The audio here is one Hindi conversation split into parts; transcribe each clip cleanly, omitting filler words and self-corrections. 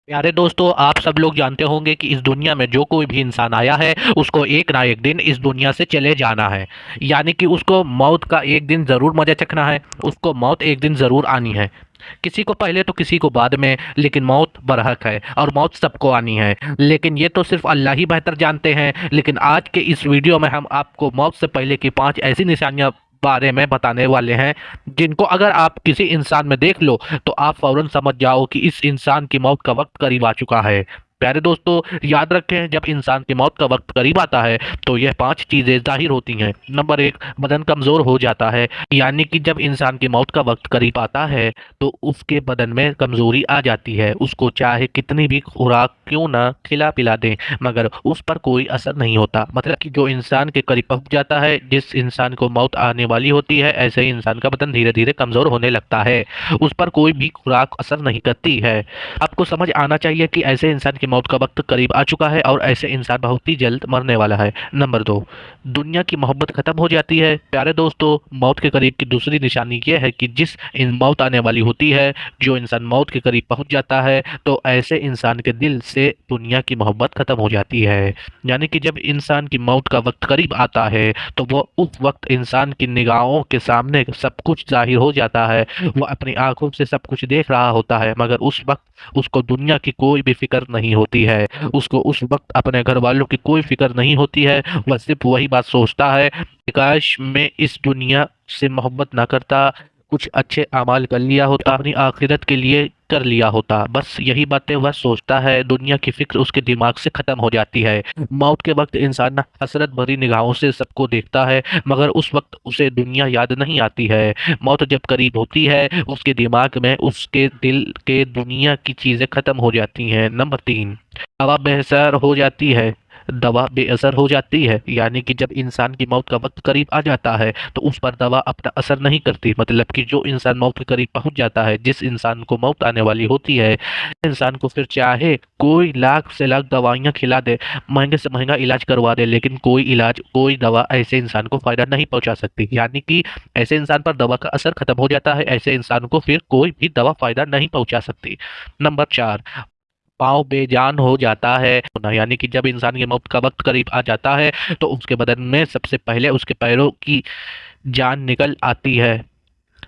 प्यारे दोस्तों, आप सब लोग जानते होंगे कि इस दुनिया में जो कोई भी इंसान आया है उसको एक ना एक दिन इस दुनिया से चले जाना है। यानी कि उसको मौत का एक दिन ज़रूर मजा चखना है। उसको मौत एक दिन ज़रूर आनी है। किसी को पहले तो किसी को बाद में, लेकिन मौत बरहक है और मौत सबको आनी है। लेकिन ये तो सिर्फ अल्लाह ही बेहतर जानते हैं। लेकिन आज के इस वीडियो में हम आपको मौत से पहले की 5 ऐसी निशानियां बारे में बताने वाले हैं, जिनको अगर आप किसी इंसान में देख लो तो आप फौरन समझ जाओ कि इस इंसान की मौत का वक्त करीब आ चुका है। प्यारे दोस्तों, याद रखें, जब इंसान की मौत का वक्त करीब आता है तो यह 5 चीजें जाहिर होती हैं। नंबर 1, बदन कमजोर हो जाता है। यानी कि जब इंसान की मौत का वक्त करीब आता है तो उसके बदन में कमजोरी आ जाती है। उसको चाहे कितनी भी खुराक क्यों ना खिला पिला दें, मगर उस पर कोई असर नहीं होता। मतलब कि जो इंसान के करीब पहुंच जाता है, जिस इंसान को मौत आने वाली होती है, ऐसे ही इंसान का बदन धीरे धीरे कमजोर होने लगता है। उस पर कोई भी खुराक असर नहीं करती है। आपको समझ आना चाहिए कि ऐसे इंसान की मौत का वक्त करीब आ चुका है और ऐसे इंसान बहुत ही जल्द मरने वाला है। नंबर 2, दुनिया की मोहब्बत खत्म हो जाती है। प्यारे दोस्तों, मौत के करीब की दूसरी निशानी यह है कि जिस इन मौत आने वाली होती है, जो इंसान मौत के करीब पहुंच जाता है, तो ऐसे इंसान के दिल से दुनिया की मोहब्बत खत्म हो जाती है। यानी कि जब इंसान की मौत का वक्त करीब आता है तो वो उस वक्त इंसान की निगाहों के सामने सब कुछ जाहिर हो जाता है। वो अपनी आंखों से सब कुछ देख रहा होता है, मगर उस वक्त उसको दुनिया की कोई भी फिक्र नहीं होती है। उसको उस वक्त अपने घर वालों की कोई फिक्र नहीं होती है। वह सिर्फ वही बात सोचता है कि काश मैं इस दुनिया से मोहब्बत ना करता, कुछ अच्छे अमाल कर लिया होता, अपनी आखिरत के लिए कर लिया होता। बस यही बातें वह सोचता है। दुनिया की फिक्र उसके दिमाग से खत्म हो जाती है। मौत के वक्त इंसान हसरत भरी निगाहों से सबको देखता है, मगर उस वक्त उसे दुनिया याद नहीं आती है। मौत जब करीब होती है, उसके दिमाग में, उसके दिल के दुनिया की चीजें खत्म हो जाती हैं। नंबर 3, हवा बेअसर हो जाती है। दवा बेअसर हो जाती है। यानी कि जब इंसान की मौत का वक्त करीब आ जाता है तो उस पर दवा अपना असर नहीं करती। मतलब कि जो इंसान मौत के करीब पहुंच जाता है, जिस इंसान को मौत आने वाली होती है, इंसान को फिर चाहे कोई लाख से लाख दवाइयां खिला दे, महंगे से महंगा इलाज करवा दे, लेकिन कोई इलाज, कोई दवा ऐसे इंसान को फायदा नहीं पहुंचा सकती। यानी कि ऐसे इंसान पर दवा का असर खत्म हो जाता है। ऐसे इंसान को फिर कोई भी दवा फायदा नहीं पहुंचा सकती। नंबर 4, पाँव बेजान हो जाता है। यानी कि जब इंसान की मौत का वक्त करीब आ जाता है तो उसके बदन में सबसे पहले उसके पैरों की जान निकल आती है।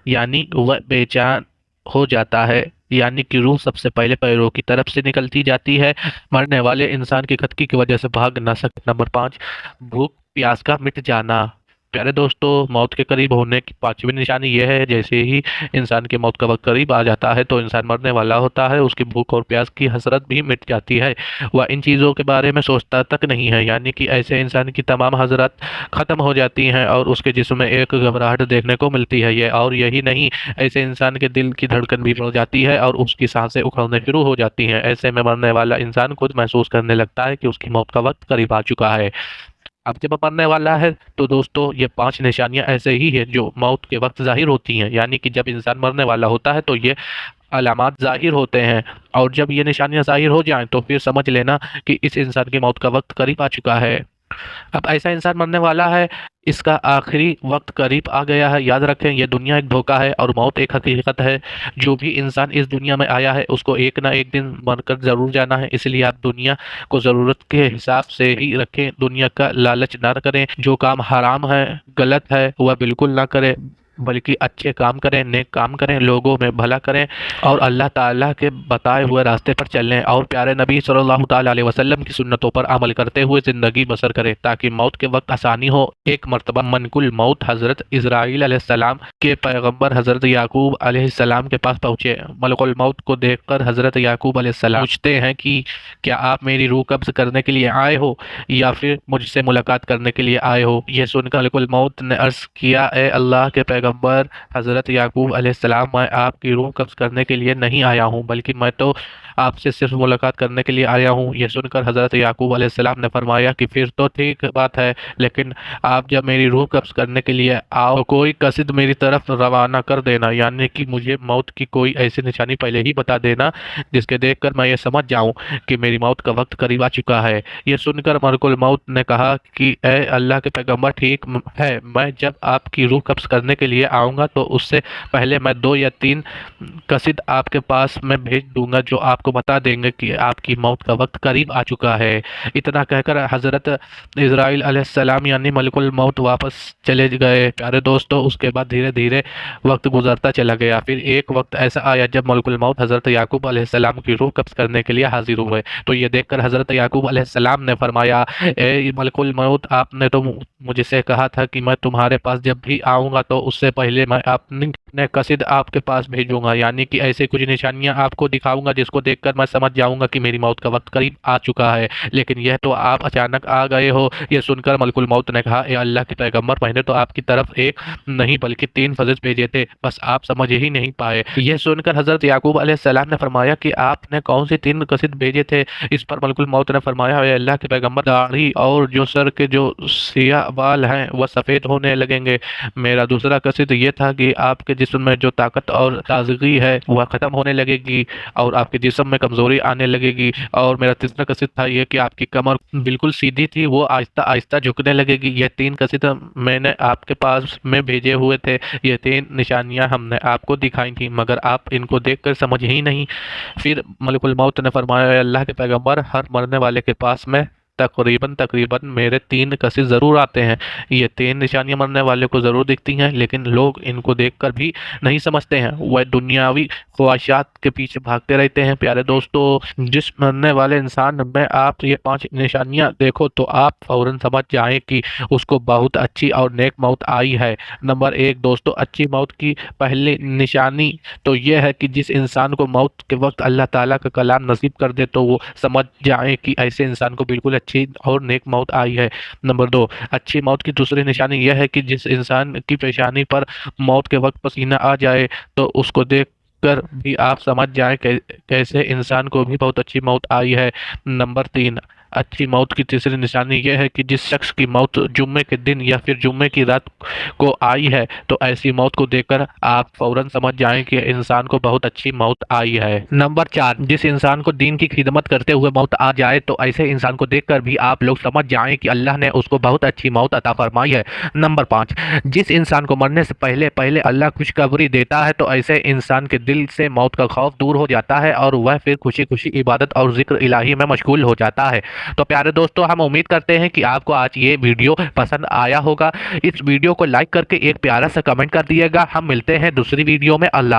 यानी वह बेजान हो जाता है। यानी कि रूह सबसे पहले पैरों की तरफ से निकलती जाती है। मरने वाले इंसान की खतकी की वजह से भाग ना सके। नंबर 5, भूख प्यास का मिट जाना। प्यारे दोस्तों, मौत के करीब होने की 5वीं निशानी यह है, जैसे ही इंसान की मौत का वक्त करीब आ जाता है तो इंसान मरने वाला होता है, उसकी भूख और प्यास की हसरत भी मिट जाती है। वह इन चीज़ों के बारे में सोचता तक नहीं है। यानी कि ऐसे इंसान की तमाम हसरत खत्म हो जाती हैं और उसके जिस्म में एक घबराहट देखने को मिलती है। ये और यही नहीं, ऐसे इंसान के दिल की धड़कन भी बढ़ जाती है और उसकी सांसें उखड़ने शुरू हो जाती हैं। ऐसे में मरने वाला इंसान खुद महसूस करने लगता है कि उसकी मौत का वक्त करीब आ चुका है। अब जब मरने वाला है तो दोस्तों, ये 5 निशानियां ऐसे ही है जो मौत के वक्त जाहिर होती हैं। यानी कि जब इंसान मरने वाला होता है तो ये अलामात जाहिर होते हैं, और जब ये निशानियां जाहिर हो जाएं तो फिर समझ लेना कि इस इंसान की मौत का वक्त करीब आ चुका है। अब ऐसा इंसान मरने वाला है, इसका आखिरी वक्त करीब आ गया है। याद रखें, यह दुनिया एक धोखा है और मौत एक हकीकत है। जो भी इंसान इस दुनिया में आया है उसको एक ना एक दिन मरकर जरूर जाना है। इसलिए आप दुनिया को जरूरत के हिसाब से ही रखें। दुनिया का लालच ना करें। जो काम हराम है, गलत है, वह बिल्कुल ना करें, बल्कि अच्छे काम करें, नेक काम करें, लोगों में भला करें और अल्लाह ताला के बताए हुए रास्ते पर चलें और प्यारे नबी सल्लल्लाहु ताला अलैहि वसल्लम की सुन्नतों पर अमल करते हुए ज़िंदगी बसर करें, ताकि मौत के वक्त आसानी हो। एक मर्तबा मनकुल मौत हज़रत इज़राइल अलैहिस्सलाम के पैगंबर हज़रत याकूब अलैहिस्सलाम के पास पहुँचे। मलकुल मौत को देखकर हज़रत याकूब अलैहिस्सलाम पूछते हैं कि क्या आप मेरी रूह कब्ज़ करने के लिए आए हो या फिर मुझसे मुलाकात करने के लिए आए हो। यह सुनकर मलकुल मौत ने अर्ज़ किया, ए अल्लाह के पैगंबर हज़रत याकूब अलैहिस्सलाम, मैं आपकी रूह कब्ज़ करने के लिए नहीं आया हूँ, बल्कि मैं तो आपसे सिर्फ मुलाकात करने के लिए आया हूँ। यह सुनकर हज़रत याकूब अलैहिस्सलाम ने फरमाया कि फिर तो ठीक बात है, लेकिन आप जब मेरी रूह कब्ज़ करने के लिए आओ तो कोई कसिद मेरी तरफ रवाना कर देना। यानी कि मुझे मौत की कोई ऐसी निशानी पहले ही बता देना जिसके देखकर मैं ये समझ जाऊं कि मेरी मौत का वक्त करीब आ चुका है। ये सुनकर मलकुल मौत ने कहा कि ए अल्लाह के पैगंबर, ठीक है, मैं जब आपकी रूह कब्ज़ करने के लिए आऊँगा तो उससे पहले मैं 2 या 3 कसिद आपके पास मैं भेज दूंगा जो आपको आपको बता देंगे कि आपकी मौत का वक्त करीब आ चुका है। इतना कहकर हज़रत इज़राइल अलैहिस्सलाम यानी मलकुल मौत वापस चले गए। प्यारे दोस्तों, उसके बाद धीरे धीरे वक्त गुजरता चला गया। फिर एक वक्त ऐसा आया जब मलकुल मौत हज़रत याकूब अलैहिस्सलाम की रूह कब्ज़ करने के लिए हाजिर हुए। तो ये देखकर हज़रत याकूब अलैहिस्सलाम ने फरमाया, ए मलकुल मौत, आपने तो मुझसे कहा था कि मैं तुम्हारे पास जब भी आऊँगा तो उससे पहले मैं अपने कसीद आपके पास भेजूँगा, यानी कि ऐसे कुछ निशानियाँ आपको दिखाऊँगा जिसको देखकर मैं समझ जाऊँगा कि मेरी मौत का वक्त करीब आ चुका है। लेकिन यह तो आप अचानक आ गए हो। ये सुनकर मलकुल मौत ने कहा, ए अल्लाह के पैगंबर, मैंने तो आपकी तरफ एक नहीं बल्कि 3 फरिश्ते भेजे थे, बस आप समझ ही नहीं पाए। यह सुनकर हज़रत याकूब अलैहिस्सलाम ने फरमाया कि आपने कौन से 3 कसीद भेजे थे? इस पर मलकुल मौत ने फरमाया, ए अल्लाह के पैगंबर, दाढ़ी और जो सर के जो सियाह बाल हैं वह सफ़ेद होने लगेंगे। मेरा दूसरा कसीद ये था कि आपके जिस्म में जो ताकत और ताजगी है वह ख़त्म होने लगेगी और आपके जिस्म में कमज़ोरी आने लगेगी। और मेरा तीसरा कसीद था ये कि आपकी कमर बिल्कुल सीधी थी, वो आहिस्ता आहिस्ता झुकने लगेगी। ये 3 कसीद मैंने आपके पास में भेजे हुए थे। ये 3 निशानियां हमने आपको दिखाई थी, मगर आप इनको देखकर समझ ही नहीं। फिर मलकुल मौत ने फरमाया, "ए अल्लाह के पैगंबर, हर मरने वाले के पास में तकरीबन तकरीबन मेरे 3 कसीद ज़रूर आते हैं। ये 3 निशानियां मरने वाले को ज़रूर दिखती हैं, लेकिन लोग इनको देखकर भी नहीं समझते हैं। वह दुनियावी ख्वाहिशात के पीछे भागते रहते हैं। प्यारे दोस्तों, जिस मरने वाले इंसान में आप ये 5 निशानियां देखो तो आप फ़ौरन समझ जाएं कि उसको बहुत अच्छी और नेक मौत आई है। नंबर 1 दोस्तों, अच्छी मौत की पहली निशानी तो यह है कि जिस इंसान को मौत के वक्त अल्लाह ताला का कलाम नसीब कर दे तो वो समझ जाए कि ऐसे इंसान को बिल्कुल अच्छी और नेक मौत आई है। नंबर 2, अच्छी मौत की दूसरी निशानी यह है कि जिस इंसान की पेशानी पर मौत के वक्त पसीना आ जाए तो उसको देख कर भी आप समझ जाएं कैसे इंसान को भी बहुत अच्छी मौत आई है। नंबर 3, अच्छी मौत की तीसरी निशानी यह है कि जिस शख्स की मौत जुम्मे के दिन या फिर जुम्मे की रात को आई है तो ऐसी मौत को देखकर आप फौरन समझ जाएं कि इंसान को बहुत अच्छी मौत आई है। नंबर 4, जिस इंसान को दीन की खिदमत करते हुए मौत आ जाए तो ऐसे इंसान को देखकर भी आप लोग समझ जाएं कि अल्लाह ने उसको बहुत अच्छी मौत अता फरमाई है। नंबर 5, जिस इंसान को मरने से पहले पहले अल्लाह खुशखबरी देता है तो ऐसे इंसान के दिल से मौत का खौफ दूर हो जाता है और वह फिर खुशी खुशी इबादत और जिक्र इलाही में मशगूल हो जाता है। तो प्यारे दोस्तों, हम उम्मीद करते हैं कि आपको आज ये वीडियो पसंद आया होगा। इस वीडियो को लाइक करके एक प्यारा सा कमेंट कर दिएगा। हम मिलते हैं दूसरी वीडियो में। अल्लाह।